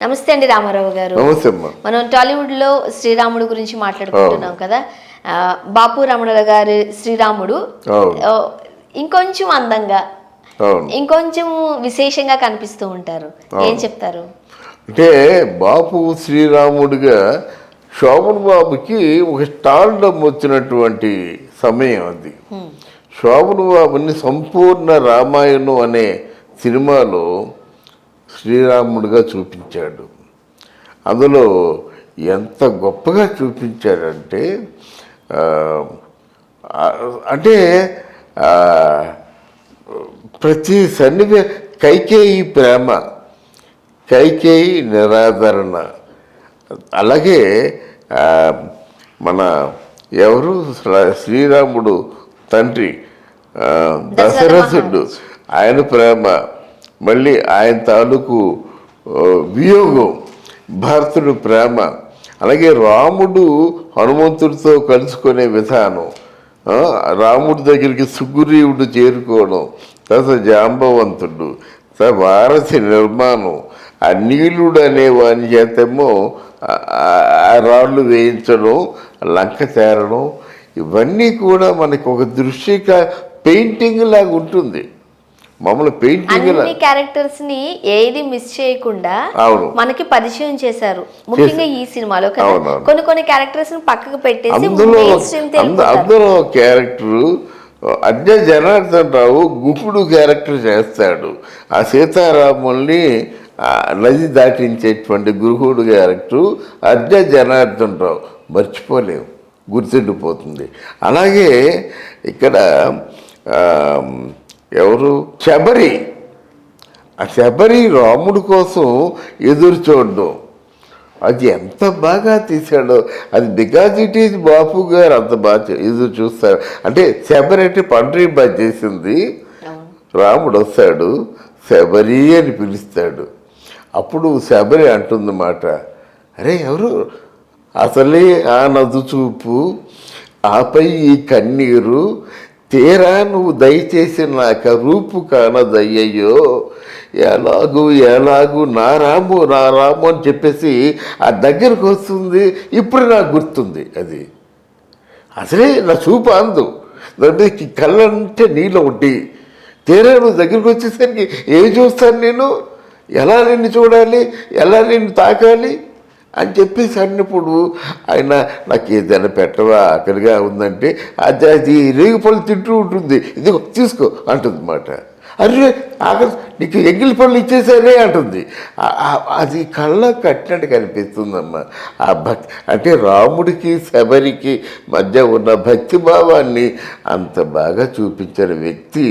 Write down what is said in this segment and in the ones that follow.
నమస్తే అండి రామారావు గారు. మనం టాలీవుడ్ లో శ్రీరాముడు గురించి మాట్లాడుకుంటున్నాం కదా. బాపు రమణల గారి శ్రీరాముడు ఇంకొంచెం అందంగా ఇంకొంచెం విశేషంగా కనిపిస్తూ ఉంటారు. ఏం చెప్తారు? అంటే బాపు శ్రీరాముడిగా శోభన్ బాబుకి ఒక స్టార్డమ్ వచ్చినటువంటి సమయం అది. శోభన్ బాబుని సంపూర్ణ రామాయణం అనే సినిమాలో శ్రీరాముడిగా చూపించాడు. అందులో ఎంత గొప్పగా చూపించాడంటే అంటే ప్రతి కైకేయి ప్రేమ, కైకేయి నిరాదరణ, అలాగే మన ఎవరు శ్రీరాముడు తండ్రి దశరథుడు, ఆయన ప్రేమ, మళ్ళీ ఆయన తాలూకు వియోగం, భరతుడు ప్రేమ, అలాగే రాముడు హనుమంతుడితో కలుసుకునే విధానం, రాముడి దగ్గరికి సుగ్రీవుడు చేరుకోవడం, తర్వాత జాంబవంతుడు, వారసి నిర్మాణం, ఆ నీలుడు అనే వాని చేతేమో రాళ్ళు వేయించడం, లంక చేరడం, ఇవన్నీ కూడా మనకి ఒక దృశ్యక పెయింటింగ్ లాగా ఉంటుంది. మామూలు పెయింటింగ్ క్యారెక్టర్స్ ని ఏది మిస్ చేయకుండా మనకి పరిచయం చేశారు. ముఖ్యంగా ఈ సినిమాలో కొన్ని క్యారెక్టర్స్ పక్కకు పెట్టేసి అందులో క్యారెక్టర్ అజ్ఞ జనార్దన్ రావు గుహుడు క్యారెక్టర్ చేస్తాడు. ఆ సీతారాముల్ని నది దాటించేటువంటి గుహుడు క్యారెక్టర్ అజ్ఞ జనార్దన్ రావు మర్చిపోలేము, గుర్తుండిపోతుంది. అలాగే ఇక్కడ ఎవరు శబరి, ఆ శబరి రాముడి కోసం ఎదురు చూడడం, అది ఎంత బాగా తీశాడో. అది బికాజ్ ఇట్ ఈజ్ బాపు గారు అంత బాగా ఎదురు చూస్తారు. అంటే శబరి అంటే పండ్రి బాగా చేసింది. రాముడు వస్తాడు, శబరి అని పిలుస్తాడు. అప్పుడు శబరి అంటుందన్నమాట, అరే ఎవరు అసలే ఆ నదు చూపు, ఆపై ఈ కన్నీరు, తీరా నువ్వు దయచేసి నాకు రూపు కానదయ్యయ్యో, ఎలాగూ నా రాము అని చెప్పేసి ఆ దగ్గరకు వస్తుంది. ఇప్పుడు నాకు గుర్తుంది అది. అసలే నా చూపు అందు దానికి కళ్ళంటే నీళ్ళు ఒకటి, తీరా నువ్వు దగ్గరికి వచ్చేసరికి ఏం చూస్తాను నేను, ఎలా నిన్ను చూడాలి, ఎలా నిన్ను తాకాలి అని చెప్పేసి అన్నప్పుడు ఆయన నాకు ఏదైనా పెట్టవా ఆకలిగా ఉందంటే అది రేగు పళ్ళు తింటూ ఉంటుంది, ఇదిగో తీసుకో అంటుంది అన్నమాట. అరే ఆకలి నీకు ఎంగిలి పళ్ళు ఇచ్చేసారే అంటుంది. అది కళ్ళ కట్టినట్టు కనిపిస్తుందమ్మా. ఆ భక్తి అంటే రాముడికి శబరికి మధ్య ఉన్న భక్తి భావాన్ని అంత బాగా చూపించిన వ్యక్తి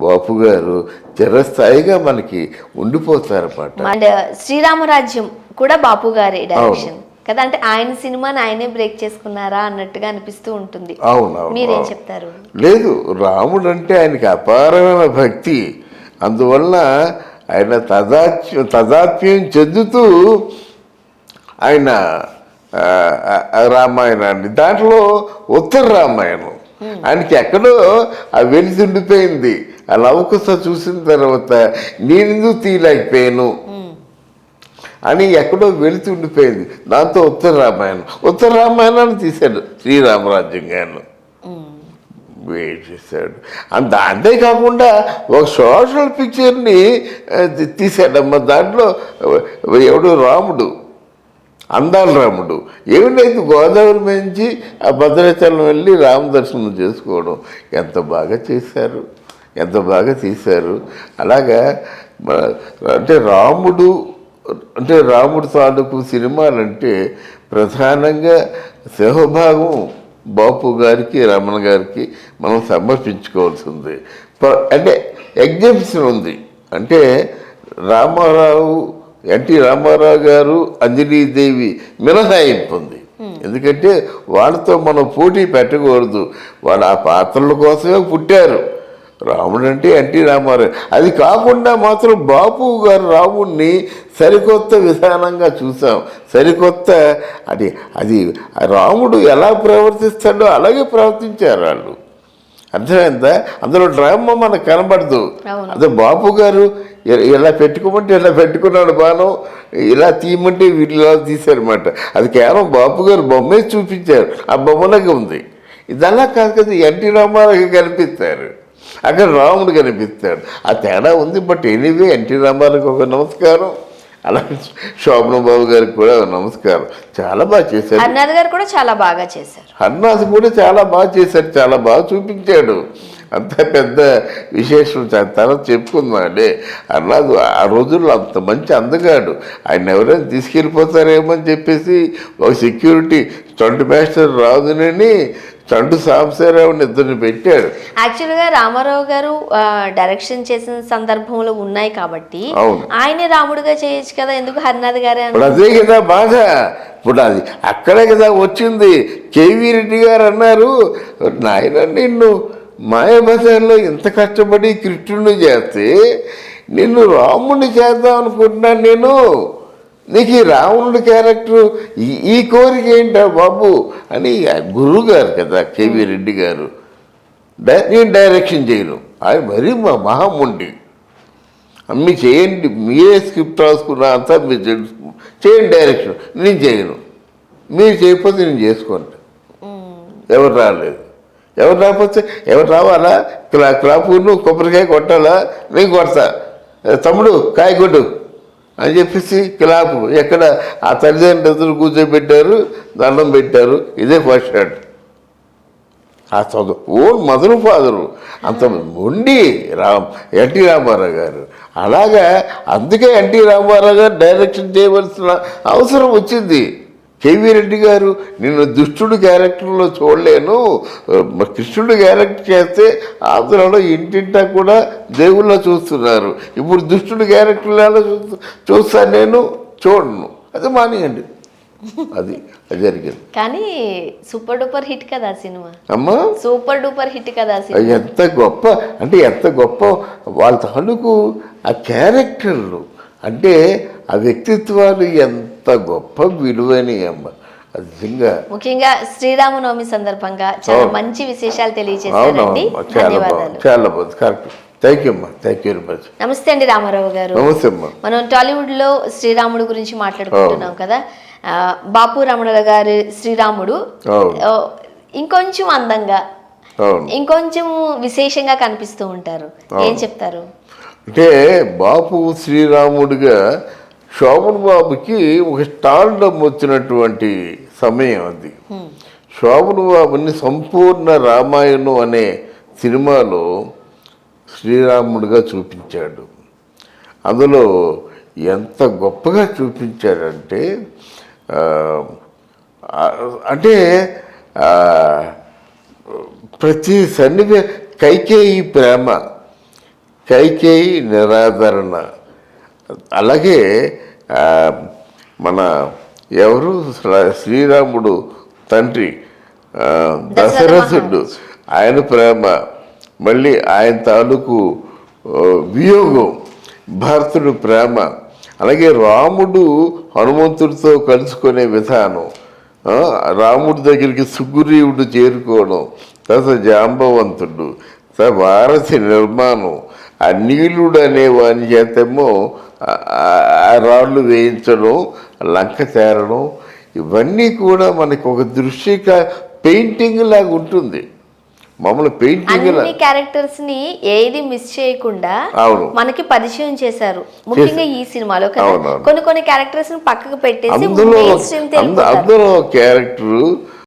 బాపు గారు చిరస్థాయిగా మనకి ఉండిపోతారన్నమాట. అండ్ శ్రీరామరాజ్యం కూడా బాపు గారి డైరెక్షన్ కదా. అంటే ఆయన సినిమాని ఆయనే బ్రేక్ చేసుకున్నారా అన్నట్టుగా అనిపిస్తూ ఉంటుంది. మీరేం చెప్తారు? లేదు, రాముడు అంటే ఆయనకి అపారమైన భక్తి, అందువల్ల ఆయన తదాత్మ్యం చెందుతూ ఆయన రామాయణాన్ని, దాంట్లో ఉత్తర రామాయణం ఆయనకి ఎక్కడో ఆ వెలిసిండిపోయింది. ఆ లవకుశ చూసిన తర్వాత నేనెందుకు తీయలేకపోయాను అని ఎక్కడో వెళుతూ ఉండిపోయింది. దాంతో ఉత్తర రామాయణాన్ని తీశాడు శ్రీరామరాజ్యం గారు చేశాడు. అంతేకాకుండా ఒక సోషల్ పిక్చర్ని తీశాడమ్మ. దాంట్లో ఎవడు రాముడు, అందాల రాముడు, ఏమిటైతే గోదావరి నుంచి ఆ భద్రాచలం వెళ్ళి రామ దర్శనం చేసుకోవడం, ఎంత బాగా చేశారు, ఎంత బాగా తీశారు. అలాగా అంటే రాముడు తాలూకు సినిమాలంటే ప్రధానంగా సింహభాగం బాపు గారికి, రమణ గారికి మనం సమర్పించుకోవాల్సింది. అంటే ఎగ్జామ్షన్ ఉంది. అంటే ఎన్టీ రామారావు గారు, అంజలీదేవి మినహాయింపు ఉంది. ఎందుకంటే వాళ్ళతో మనం పోటీ పెట్టకూడదు. వాళ్ళు ఆ పాత్రల కోసమే పుట్టారు. రాముడు అంటే ఎన్టీ రామారావు. అది కాకుండా మాత్రం బాపు గారు రాముడిని సరికొత్త విధానంగా చూసాం. సరికొత్త అది రాముడు ఎలా ప్రవర్తిస్తాడో అలాగే ప్రవర్తించారు వాళ్ళు. అర్థమైందా? అందులో డ్రామా మనకు కనబడదు. అదే బాపు గారు ఇలా పెట్టుకోమంటే ఇలా పెట్టుకున్నాడు బాణం, ఇలా తీయమంటే వీళ్ళు ఇలా తీశారన్నమాట. అది కేవలం బాపు గారు బొమ్మే చూపించారు, ఆ బొమ్మలాగా ఉంది. ఇది అలా కాదు కదా, ఎన్టీ రామారావు కనిపిస్తారు, అక్కడ రాముడు కనిపిస్తాడు. ఆ తేడా ఉంది. బట్ ఎనీవే ఎన్టీ రామారావుకి ఒక నమస్కారం, అలాగే శోభన బాబు గారికి కూడా నమస్కారం. చాలా బాగా చేశారు. హర్నాథ్ గారు కూడా చాలా బాగా చేశారు. హర్నాథ్ కూడా చాలా బాగా చేశారు, చాలా బాగా చూపించాడు. అంత పెద్ద విశేషం తర్వాత చెప్పుకుందామండి. హర్నాథ్ ఆ రోజుల్లో అంత మంచి అందగాడు. ఆయన ఎవరైనా తీసుకెళ్ళిపోతారేమో అని చెప్పేసి ఒక సెక్యూరిటీ స్టంట్ మాస్టర్ రాజునని చండు సాంబశివరావుని ఇద్దరిని పెట్టాడు. యాక్చువల్గా రామారావు గారు డైరెక్షన్ చేసిన సందర్భంలో ఉన్నాయి కాబట్టి ఆయనే రాముడుగా చేయొచ్చు కదా, ఎందుకు హరినాథ్ గారే? ఇప్పుడు అదే కదా బాధ. ఇప్పుడు అది అక్కడే కదా వచ్చింది. కేవీ రెడ్డి గారు అన్నారు, నాయన నిన్ను మాయాబజార్లో ఇంత కష్టపడి కృష్ణుడిని చేస్తే నిన్ను రాముడిని చేద్దాం అనుకుంటున్నాను నేను, నీకు ఈ రావణుడి క్యారెక్టర్ ఈ కోరిక ఏంటా బాబు అని గురువు గారు కదా కేవీ రెడ్డి గారు, నేను డైరెక్షన్ చేయను. ఆయన మరీ మా మహాముండి, అమ్మి చేయండి, మీరే స్క్రిప్ట్ రాసుకున్నా అంతా మీరు చేయండి డైరెక్షన్, నేను చేయను, మీరు చేయకపోతే నేను చేసుకుంటా. ఎవరు రాలేదు, ఎవరు రాకపోతే ఎవరు రావాలా, క్లాపూర్ను కొబ్బరికాయ కొట్టాలా, నేను కొడతా, తమ్ముడు కాయ కొట్టు అని చెప్పేసి క్లాపు. ఎక్కడ ఆ తల్లిదండ్రులు కూర్చోబెట్టారు, దండం పెట్టారు. ఇదే ఫస్ట్ షాట్. ఆ చదువు ఓన్ మదరు ఫాదరు అంత ఉండి ఎన్టీ రామారావు గారు. అలాగా అందుకే ఎన్టీ రామారావు గారు డైరెక్షన్ చేయవలసిన అవసరం వచ్చింది. కేవీ రెడ్డి గారు నిన్ను దుష్టుడు క్యారెక్టర్లో చూడలేను, కృష్ణుడు క్యారెక్టర్ చేస్తే ఆంధ్రలో ఇంటింటా కూడా దేవుళ్ళ చూస్తున్నారు, ఇప్పుడు దుష్టుడు క్యారెక్టర్లలో చూస్తాను నేను, చూడను, అది మానేయండి. అది జరిగింది. కానీ సూపర్ డూపర్ హిట్ కదా సినిమా. అమ్మా సూపర్ డూపర్ హిట్ కదా సినిమా. ఎంత గొప్ప అంటే ఎంత గొప్ప వాళ్ళ తాలూకు ఆ క్యారెక్టర్లు, అంటే ఆ వ్యక్తిత్వాలు ఎంత గొప్ప విలువైనవి అమ్మ. అది నిజంగా ముఖ్యంగా శ్రీరామనవమి సందర్భంగా చాలా మంచి విశేషాలు తెలియజేశారండి. ధన్యవాదాలు. చాలా బాగుంది. కరెక్ట్. థ్యాంక్ యూ అమ్మా. Thank you very much. నమస్తే అండి రామారావు గారు. నమస్తే అమ్మా. మనం టాలీవుడ్ లో శ్రీరాముడు గురించి మాట్లాడుకుంటున్నాం కదా. బాపు రమణల గారు శ్రీరాముడు ఇంకొంచెం అందంగా, ఇంకొంచెం విశేషంగా కనిపిస్తూ ఉంటారు. ఏం చెప్తారు? అంటే బాపు శ్రీరాముడిగా శోభన్ బాబుకి ఒక స్టార్డమ్ వచ్చినటువంటి సమయం అది. శోభన్ బాబుని సంపూర్ణ రామాయణం అనే సినిమాలో శ్రీరాముడిగా చూపించాడు. అందులో ఎంత గొప్పగా చూపించాడంటే అంటే ప్రతి కైకేయి ప్రేమ, కైకేయి నిరాదరణ, అలాగే మన ఎవరు శ్రీరాముడు తండ్రి దశరథుడు, ఆయన ప్రేమ, మళ్ళీ ఆయన తాలూకు వియోగం, భరతుడు ప్రేమ, అలాగే రాముడు హనుమంతుడితో కలుసుకునే విధానం, రాముడి దగ్గరికి సుగ్రీవుడు చేరుకోవడం, తర్వాత జాంబవంతుడు, వారధి నిర్మాణం, ఆ నీలుడు అనే వాని చేతేమో ఆ రాళ్ళు వేయించడం, లంక చేరడం, ఇవన్నీ కూడా మనకి ఒక దృశ్యక పెయింటింగ్ లాగా ఉంటుంది. మామూలు పెయింటింగ్ క్యారెక్టర్స్ ని ఏది మిస్ చేయకుండా మనకి పరిచయం చేశారు. ముఖ్యంగా ఈ సినిమాలో కొన్ని క్యారెక్టర్స్ పక్కకు పెట్టేసి అందులో క్యారెక్టర్